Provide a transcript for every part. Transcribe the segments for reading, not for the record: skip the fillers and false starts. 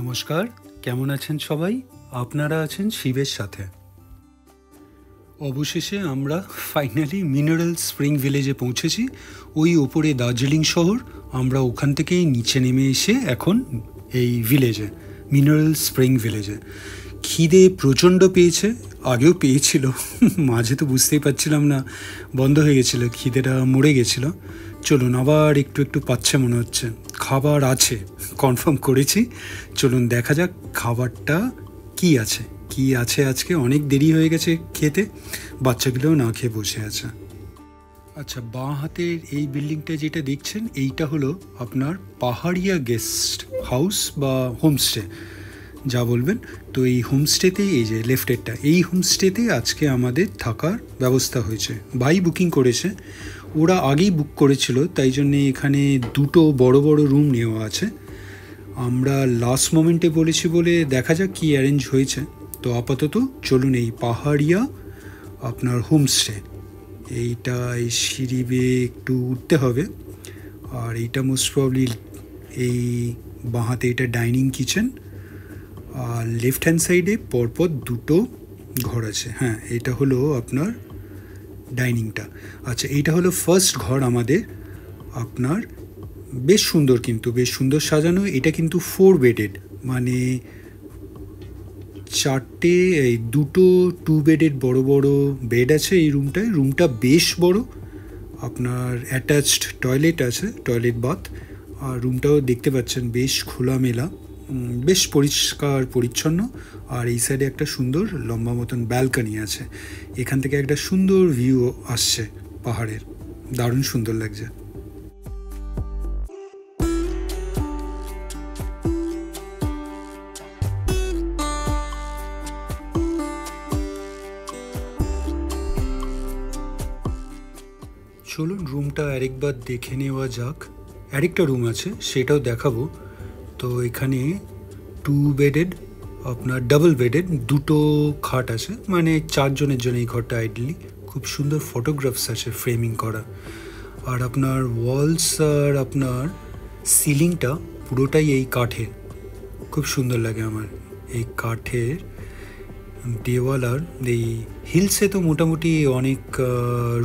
নমস্কার, কেমন আছেন সবাই? আপনারা আছেন শিবের সাথে। অবশেষে আমরা ফাইনালি মিনারেল স্প্রিং ভিলেজে পৌঁছেছি। ওই ওপরে দার্জিলিং শহর, আমরা ওখান থেকেই নিচে নেমে এসে এখন এই ভিলেজে, মিনারেল স্প্রিং ভিলেজে। খিদে প্রচণ্ড পেয়েছে, আগেও পেয়েছিল, মাঝে তো বুঝতেই পারছিলাম না, বন্ধ হয়ে গেছিলো, খিদেটা মরে গেছিলো। চলুন, আবার একটু একটু পাচ্ছে মনে হচ্ছে। খাবার আছে, কনফার্ম করেছি। চলুন দেখা যাক খাবারটা কি আছে আজকে। অনেক দেরি হয়ে গেছে খেতে, বাচ্চাগুলোও না খেয়ে বসে আছে। আচ্ছা, বাঁ হাতের এই বিল্ডিংটা যেটা দেখছেন, এইটা হলো আপনার পাহাড়িয়া গেস্ট হাউস বা হোমস্টে, যা বলবেন। তো এই হোমস্টেতেই, এই যে লেফটেরটা, এই হোমস্টেতে আজকে আমাদের থাকার ব্যবস্থা হয়েছে। ভাই বুকিং করেছে, ওরা আগেই বুক করেছিল, তাই জন্যে এখানে দুটো বড় বড় রুম নেওয়া আছে। আমরা লাস্ট মোমেন্টে বলেছি বলে দেখা যাক কী অ্যারেঞ্জ হয়েছে। তো আপাতত চলুন এই পাহাড়িয়া আপনার হোমস্টে, এইটা এই সিঁড়ি বেয়ে একটু উঠতে হবে। আর এইটা মোস্ট প্রবলি এই বাঁহাতে এটা ডাইনিং কিচেন, আর লেফট হ্যান্ড সাইডে পরপর দুটো ঘর আছে। হ্যাঁ, এটা হলো আপনার ডাইনিংটা। আচ্ছা, এইটা হলো ফার্স্ট ঘর আমাদের। আপনার বেশ সুন্দর, কিন্তু বেশ সুন্দর সাজানো। এটা কিন্তু 4 বেডেড, মানে চারটে, এই দুটো 2 বেডেড বড় বড় বেড আছে এই রুমটায়। রুমটা বেশ বড়, আপনার অ্যাটাচড টয়লেট আছে, টয়লেট বাথ। আর রুমটাও দেখতে পাচ্ছেন বেশ খোলামেলা, বেশ পরিষ্কার পরিচ্ছন্ন। আর এই সাইডে একটা সুন্দর লম্বা মতন ব্যালকনি আছে, এখান থেকে একটা সুন্দর ভিউ আসছে পাহাড়ের, দারুণ সুন্দর লাগছে। চলুন রুমটা আরেকবার দেখে নেওয়া যাক। আরেকটা রুম আছে, সেটাও দেখাবো। তো এখানে 2 বেডেড, আপনার ডাবল বেডেড, দুটো খাট আছে, মানে 4 জনের জন্য এই ঘরটা আইডলি। খুব সুন্দর ফটোগ্রাফস আছে ফ্রেমিং করা। আর আপনার ওয়ালস আর আপনার সিলিংটা পুরোটাই এই কাঠের, খুব সুন্দর লাগে আমার এই কাঠের দেওয়াল। আর এই হিলসে তো মোটামুটি অনেক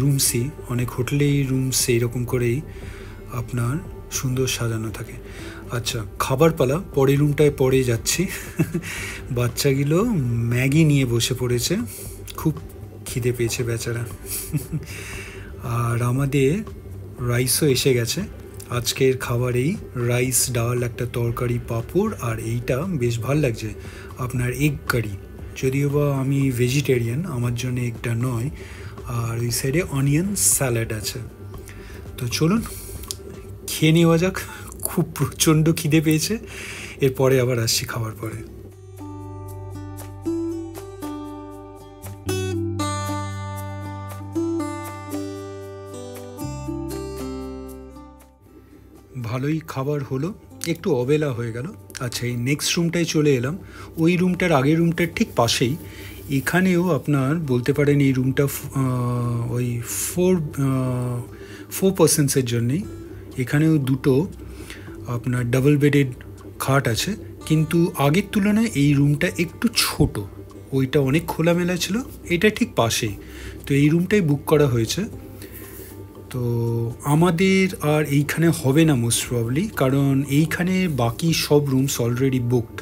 রুমসই, অনেক হোটেলেই রুমস এইরকম করেই আপনার সুন্দর সাজানো থাকে। আচ্ছা, খাবার পালা, পরের রুমটায় পরে যাচ্ছি। বাচ্চাগুলো ম্যাগি নিয়ে বসে পড়েছে, খুব খিদে পেয়েছে বেচারা। আর আমাদের রাইসও এসে গেছে। আজকের খাবারেই রাইস, ডাল, একটা তরকারি, পাঁপড়, আর এইটা বেশ ভাল লাগছে আপনার এগ কারি। যদিও বা আমি ভেজিটেরিয়ান, আমার জন্য এগটা নয়। আর ওই সাইডে অনিয়ন স্যালাড আছে। তো চলুন খেয়ে নেওয়া যাক, খুব প্রচণ্ড খিদে পেয়েছে। এরপরে আবার আসছি খাওয়ার পরে। ভালোই খাবার হলো, একটু অবেলা হয়ে গেল। আচ্ছা, এই নেক্সট রুমটায় চলে এলাম। ওই রুমটার, আগের রুমটার ঠিক পাশেই এখানেও আপনার বলতে পারেন এই রুমটা ওই 4 পার্সেন্টসের জন্যেই। এখানেও দুটো আপনার ডাবল বেডেড খাট আছে, কিন্তু আগের তুলনায় এই রুমটা একটু ছোট। ওইটা অনেক খোলামেলা ছিল, এটা ঠিক পাশেই। তো এই রুমটাই বুক করা হয়েছে। তো আমাদের আর এইখানে হবে না মোস্ট প্রবলি, কারণ এইখানে বাকি সব রুমস অলরেডি বুকড।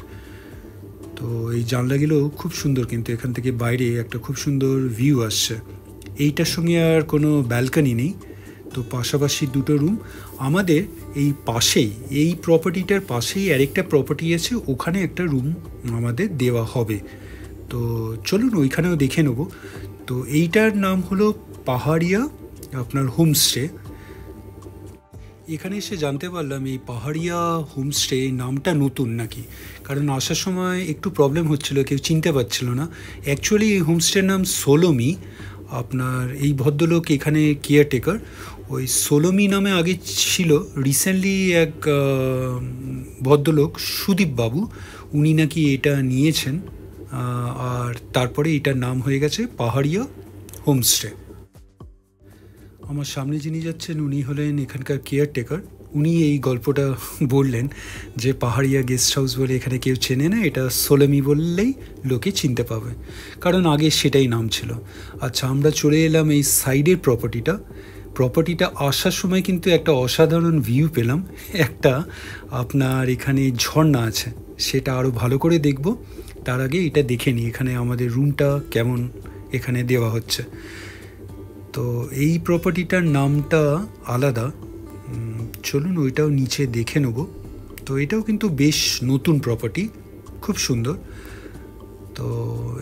তো এই জানলাগুলো খুব সুন্দর, কিন্তু এখান থেকে বাইরে একটা খুব সুন্দর ভিউ আসছে। এইটার সঙ্গে আর কোনো ব্যালকনি নেই, তো পাশাপাশি দুটো রুম। আমাদের এই পাশেই, এই প্রপার্টিটার পাশেই আরেকটা প্রপার্টি আছে, ওখানে একটা রুম আমাদের দেওয়া হবে। তো চলুন ওইখানেও দেখে নেব। তো এইটার নাম হলো পাহাড়িয়া আপনার হোমস্টে। এখানে এসে জানতে পারলাম এই পাহাড়িয়া হোমস্টে নামটা নতুন নাকি, কারণ আসার সময় একটু প্রবলেম হচ্ছিল, কেউ চিনতে পারছিল না। অ্যাকচুয়ালি এই হোমস্টের নাম সোলোমি। আপনার এই ভদ্রলোক এখানে কেয়ারটেকার, ওই সোলোমি নামে আগে ছিল। রিসেন্টলি এক ভদ্রলোক সুদীপ বাবু, উনি নাকি এটা নিয়েছেন, আর তারপরে এটার নাম হয়ে গেছে পাহাড়িয়া হোমস্টে। আমার সামনে যিনি যাচ্ছেন উনি হলেন এখানকার কেয়ারটেকার, উনি এই গল্পটা বললেন যে পাহাড়িয়া গেস্ট হাউস বলে এখানে কেউ চেনে না, এটা সোলেমি বললেই লোকে চিনতে পাবে, কারণ আগে সেটাই নাম ছিল। আচ্ছা, আমরা চলে এলাম এই সাইডের প্রপার্টিটা আসার সময় কিন্তু একটা অসাধারণ ভিউ পেলাম। একটা আপনার এখানে ঝর্ণা আছে, সেটা আরও ভালো করে দেখব। তার আগে এটা দেখে নিই এখানে আমাদের রুমটা কেমন এখানে দেওয়া হচ্ছে। তো এই প্রপার্টিটার নামটা আলাদা, চলুন ওইটাও নিচে দেখে নেব। তো এটাও কিন্তু বেশ নতুন প্রপার্টি, খুব সুন্দর। তো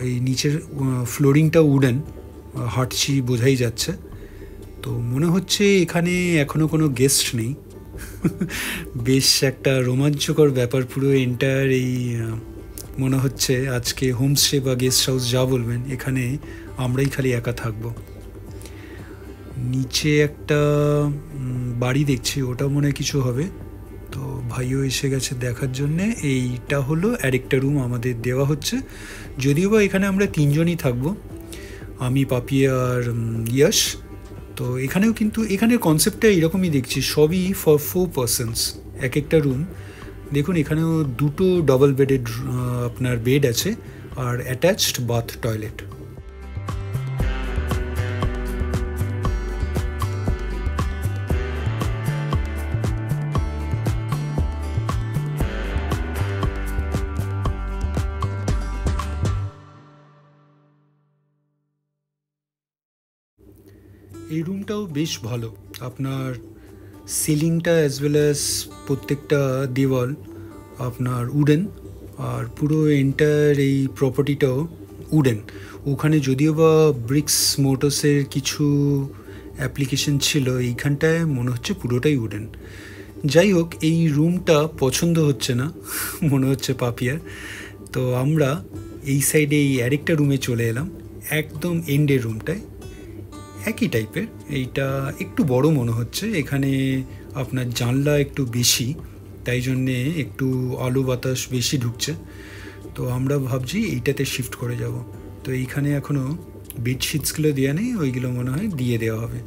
এই নিচের ফ্লোরিংটা উডেন, হাঁটছি বোঝাই যাচ্ছে। তো মনে হচ্ছে এখানে এখনও কোনো গেস্ট নেই। বেশ একটা রোমাঞ্চকর ব্যাপার পুরো এন্টায়ার এই, মনে হচ্ছে আজকে হোমস্টে বা গেস্ট হাউস যা বলবেন, এখানে আমরাই খালি একা থাকবো। নিচে একটা বাড়ি দেখছি, ওটা মনে হয় কিছু হবে। তো ভাইও এসে গেছে দেখার জন্যে। এইটা হলো আরেকটা রুম আমাদের দেওয়া হচ্ছে, যদিও বা এখানে আমরা 3 জনই থাকবো, আমি, পাপি আর ইয়াশ। তো এখানেও কিন্তু এখানের কনসেপ্টটা এরকমই দেখছি, সবই ফর 4 পার্সনস এক একটা রুম। দেখুন এখানেও 2টো ডাবল বেডেড আপনার বেড আছে আর অ্যাটাচড বাথ টয়লেট। এই রুমটাও বেশ ভালো, আপনার সিলিংটা অ্যাজ ওয়েল অ্যাজ প্রত্যেকটা দেওয়াল আপনার উডেন, আর পুরো এন্টায়ার এই প্রপার্টিটাও উডেন। ওখানে যদিও বা ব্রিক্স মোটরসের কিছু অ্যাপ্লিকেশন ছিল, এইখানটায় মনে হচ্ছে পুরোটাই উডেন। যাই হোক, এই রুমটা পছন্দ হচ্ছে না মনে হচ্ছে পাপিয়ার। তো আমরা এই সাইডে এই আরেকটা রুমে চলে এলাম, একদম এন্ডের রুমটায়, একই টাইপের। এইটা একটু বড় মনে হচ্ছে, এখানে আপনার জানলা একটু বেশি, তাই জন্যে একটু আলো বাতাস বেশি ঢুকছে। তো আমরা ভাবছি এইটাতে শিফট করে যাব। তো এইখানে এখনও বেডশিটসগুলো দেওয়া নেই, ওইগুলো মনে হয় দিয়ে দেওয়া হবে।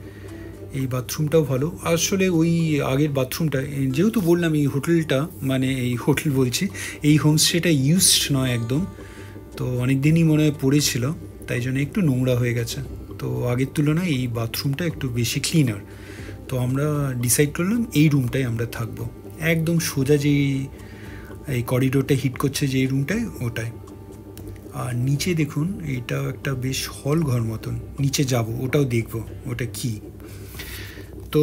এই বাথরুমটাও ভালো, আসলে ওই আগের বাথরুমটা, যেহেতু বললাম এই হোটেলটা, মানে এই হোটেল বলছি, এই হোমস্টেটা ইউজড নয় একদম, তো অনেক দিনই মনে হয় পড়েছিল, তাই জন্য একটু নোংরা হয়ে গেছে। তো আগের তুলনায় এই বাথরুমটা একটু বেশি ক্লিনার। তো আমরা ডিসাইড করলাম এই রুমটায় আমরা থাকবো, একদম সোজা যেই এই করিডোরটা হিট করছে যেই রুমটায়, ওটায়। আর নিচে দেখুন, এইটাও একটা বেশ হল ঘর মতন, নিচে যাব ওটাও দেখব ওটা কি। তো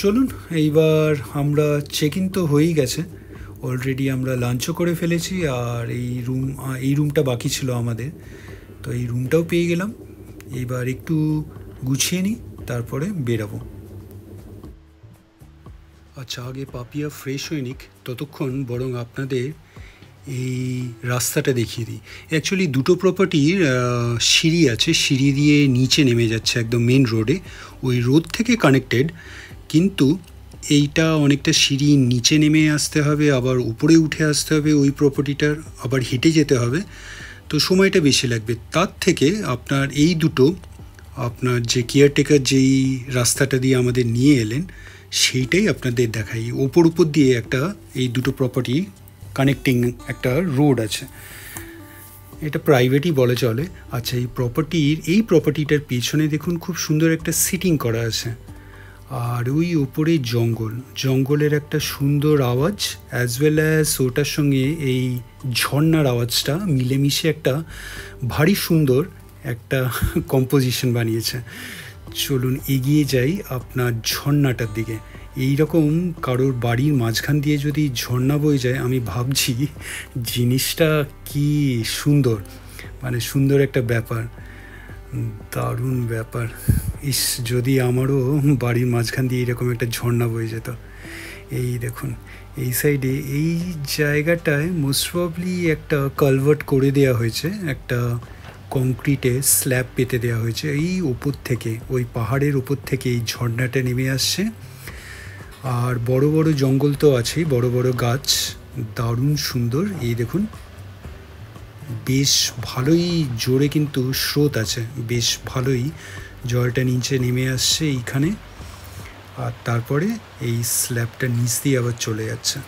চলুন, এইবার আমরা চেক ইন তো হয়েই গেছে অলরেডি, আমরা লাঞ্চও করে ফেলেছি, আর এই রুমটা বাকি ছিল আমাদের। তো এই রুমটাও পেয়ে গেলাম, এবার একটু গুছিয়ে নিই, তারপরে বেরাবো। আচ্ছা, আগে পাপিয়া ফ্রেশ হয়ে নিক, ততক্ষণ বরং আপনাদের এই রাস্তাটা দেখিয়ে দিই। অ্যাকচুয়ালি 2টো প্রপার্টির সিঁড়ি আছে, সিঁড়ি দিয়ে নিচে নেমে যাচ্ছে একদম মেন রোডে, ওই রোড থেকে কানেক্টেড, কিন্তু এইটা অনেকটা সিঁড়ি নিচে নেমে আসতে হবে, আবার উপরে উঠে আসতে হবে ওই প্রপার্টিটার, আবার হেঁটে যেতে হবে, তো সময়টা বেশি লাগবে। তার থেকে আপনার এই দুটো, আপনার যে কেয়ারটেকার যেই রাস্তাটা দিয়ে আমাদের নিয়ে এলেন, সেইটাই আপনাদের দেখাই। উপর দিয়ে একটা এই 2টো প্রপার্টি কানেক্টিং একটা রোড আছে, এটা প্রাইভেটই বলে চলে। আচ্ছা, এই প্রপার্টিটার পেছনে দেখুন খুব সুন্দর একটা সিটিং করা আছে, আর ওই ওপরে জঙ্গলের একটা সুন্দর আওয়াজ, অ্যাজ ওয়েল অ্যাজ ওটার সঙ্গে এই ঝর্নার আওয়াজটা মিলেমিশে একটা ভারী সুন্দর একটা কম্পোজিশন বানিয়েছে। চলুন এগিয়ে যাই আপনার ঝর্নাটার দিকে। এই রকম কারোর বাড়ির মাঝখান দিয়ে যদি ঝর্ণা বয়ে যায়, আমি ভাবছি জিনিসটা কি সুন্দর, মানে সুন্দর একটা ব্যাপার, দারুণ ব্যাপার। যদি আমারও বাড়ির মাঝখান দিয়ে এরকম একটা ঝর্ণা বয়ে যেত। এই দেখুন এই সাইডে এই জায়গাটায় মোস্ট প্রবলি একটা কালভার্ট করে দেওয়া হয়েছে, একটা কংক্রিটে স্ল্যাব পেতে দেওয়া হয়েছে। এই ওপর থেকে, ওই পাহাড়ের ওপর থেকে এই ঝর্ণাটা নেমে আসছে, আর বড় বড় জঙ্গল তো আছেই, বড় বড় গাছ, দারুণ সুন্দর। এই দেখুন বেশ ভালোই জোরে কিন্তু স্রোত আছে, বেশ ভালোই জলটা নিচে নেমে আসছে এইখানে। আর তারপরে এই স্ল্যাবটা নিচ দিয়ে আবার চলে যাচ্ছে।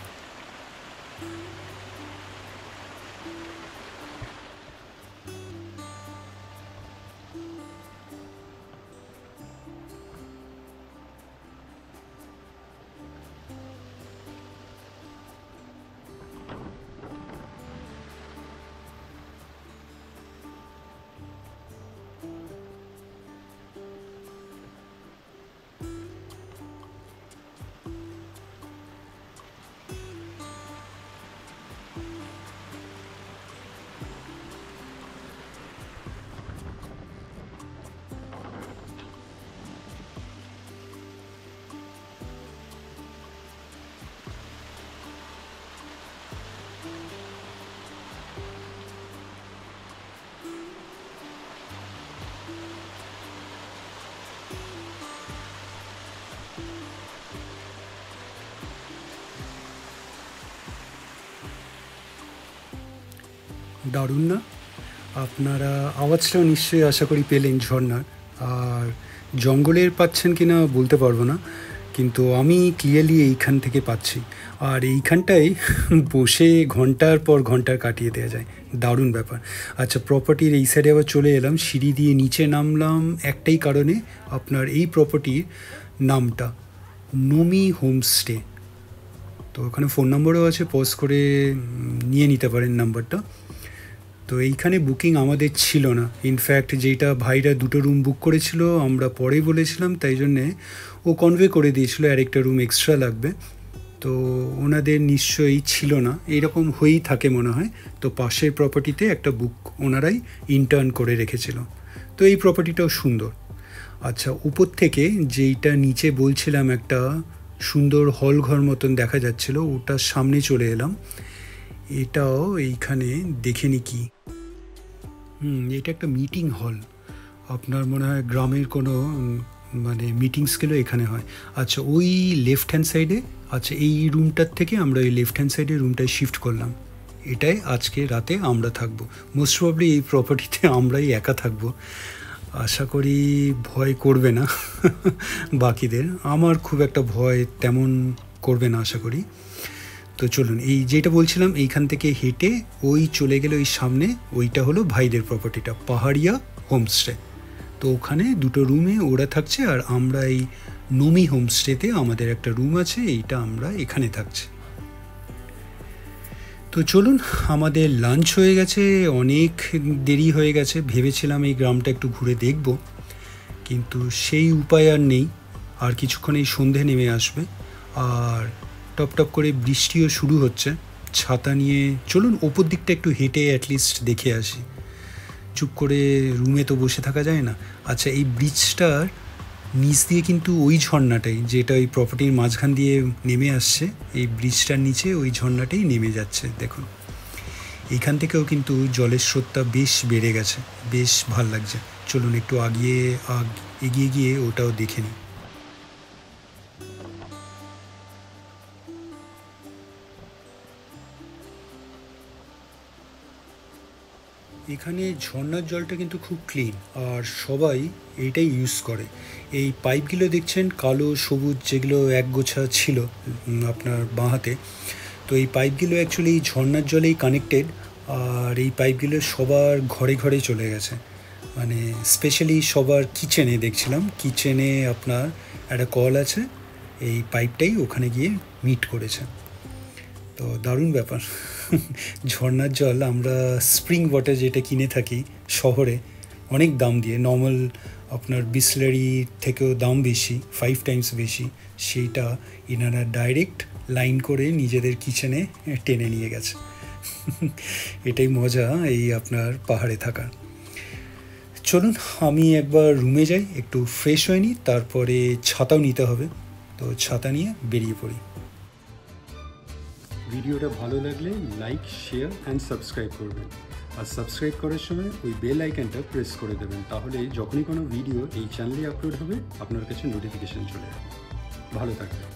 দারুণ না? আপনারা আওয়াজটাও নিশ্চয়ই আশা করি পেলেন ঝর্নার। আর জঙ্গলের পাচ্ছেন কি না বলতে পারবো না, কিন্তু আমি ক্লিয়ারলি এইখান থেকে পাচ্ছি। আর এইখানটায় বসে ঘন্টার পর ঘন্টা কাটিয়ে দেওয়া যায়, দারুণ ব্যাপার। আচ্ছা, প্রপার্টির এই সাইডে আবার চলে এলাম, সিঁড়ি দিয়ে নিচে নামলাম একটাই কারণে, আপনার এই প্রপার্টির নামটা নমি হোমস্টে। তো ওখানে ফোন নম্বরও আছে, পজ করে নিয়ে নিতে পারেন নাম্বারটা। তো এইখানে বুকিং আমাদের ছিল না, ইনফ্যাক্ট যেটা ভাইরা 2টো রুম বুক করেছিল আমরা পরে বলেছিলাম, তাই জন্যে ও কনভে করে দিয়েছিল আর একটা রুম এক্সট্রা লাগবে। তো ওনাদের নিশ্চয়ই ছিল না, এইরকম হয়েই থাকে মনে হয়। তো পাশের প্রপার্টিতে একটা বুক ওনারাই ইন্টার্ন করে রেখেছিল। তো এই প্রপার্টিটাও সুন্দর। আচ্ছা, উপর থেকে যেইটা নিচে বলছিলাম একটা সুন্দর হল ঘর মতন দেখা যাচ্ছিল, ওটার সামনে চলে এলাম। এটাও এইখানে দেখে নি কি, এটা একটা মিটিং হল। আপনার মনে হয় গ্রামের কোনো মানে মিটিংসগুলো এখানে হয়। আচ্ছা, ওই লেফট হ্যান্ড সাইডে, আচ্ছা এই রুমটার থেকে আমরা ওই লেফট হ্যান্ড সাইডে রুমটায় শিফট করলাম। এটাই আজকে রাতে আমরা থাকবো। মোস্ট প্রবলি এই প্রপার্টিতে আমরাই একা থাকবো। আশা করি ভয় করবে না বাকিদের। আমার খুব একটা ভয় তেমন করবে না আশা করি। তো চলুন, এই যেটা বলছিলাম এইখান থেকে হেঁটে ওই চলে গেলে ওই সামনে, ওইটা হলো ভাইদের প্রপার্টিটা, পাহাড়িয়া হোমস্টে। তো ওখানে 2টো রুমে ওরা থাকছে, আর আমরা এই নমি হোমস্টেতে আমাদের একটা রুম আছে, এইটা আমরা এখানে থাকছি। তো চলুন, আমাদের লাঞ্চ হয়ে গেছে, অনেক দেরি হয়ে গেছে। ভেবেছিলাম এই গ্রামটা একটু ঘুরে দেখব, কিন্তু সেই উপায় আর নেই। আর কিছুক্ষণেই সন্ধে নেমে আসবে, আর টপ টপ করে বৃষ্টিও শুরু হচ্ছে। ছাতা নিয়ে চলুন ওপর দিকটা একটু হেঁটে অ্যাটলিস্ট দেখে আসি। চুপ করে রুমে তো বসে থাকা যায় না। আচ্ছা, এই ব্রিজটার নিচ দিয়ে কিন্তু ওই ঝর্ণাটাই, যেটা ওই প্রপার্টির মাঝখান দিয়ে নেমে আসছে, এই ব্রিজটার নিচে ওই ঝর্ণাটাই নেমে যাচ্ছে। দেখুন, এইখান থেকেও কিন্তু জলের স্রোতটা বেশ বেড়ে গেছে, বেশ ভাল লাগছে। চলুন একটু এগিয়ে গিয়ে ওটাও দেখে নিই। এখানে ঝর্ণার জলটা কিন্তু খুব ক্লিন, আর সবাই এইটাই ইউজ করে। এই পাইপগুলো দেখছেন কালো সবুজ, যেগুলো একগোছা ছিল আপনার বাঁ হাতে। তো এই পাইপগুলো অ্যাকচুয়ালি ঝর্ণার জলেই কানেক্টেড, আর এই পাইপগুলো সবার ঘরে ঘরে চলে গেছে। মানে স্পেশালি সবার কিচেনে দেখছিলাম, কিচেনে আপনার একটা কল আছে, এই পাইপটাই ওখানে গিয়ে মিট করেছে। তো দারুণ ব্যাপার। ঝর্ণার জল আমরা স্প্রিং ওয়াটার যেটা কিনে থাকি শহরে অনেক দাম দিয়ে, নর্মাল আপনার বিসলারি থেকেও দাম বেশি, 5 টাইমস বেশি, সেইটা এনারা ডাইরেক্ট লাইন করে নিজেদের কিচেনে টেনে নিয়ে গেছে। এটাই মজা এই আপনার পাহাড়ে থাকা। চলুন আমি একবার রুমে যাই, একটু ফ্রেশ হয়ে নিই, তারপরে ছাতাও নিতে হবে। তো ছাতা নিয়ে বেরিয়ে পড়ি। ভিডিওটা ভালো লাগলে লাইক, শেয়ার অ্যান্ড সাবস্ক্রাইব করবেন। আর সাবস্ক্রাইব করার সময় ওই বেল আইকনটা প্রেস করে দেবেন, তাহলে যখনই কোনো ভিডিও এই চ্যানেলে আপলোড হবে আপনার কাছে নোটিফিকেশান চলে যাবে। ভালো থাকবেন।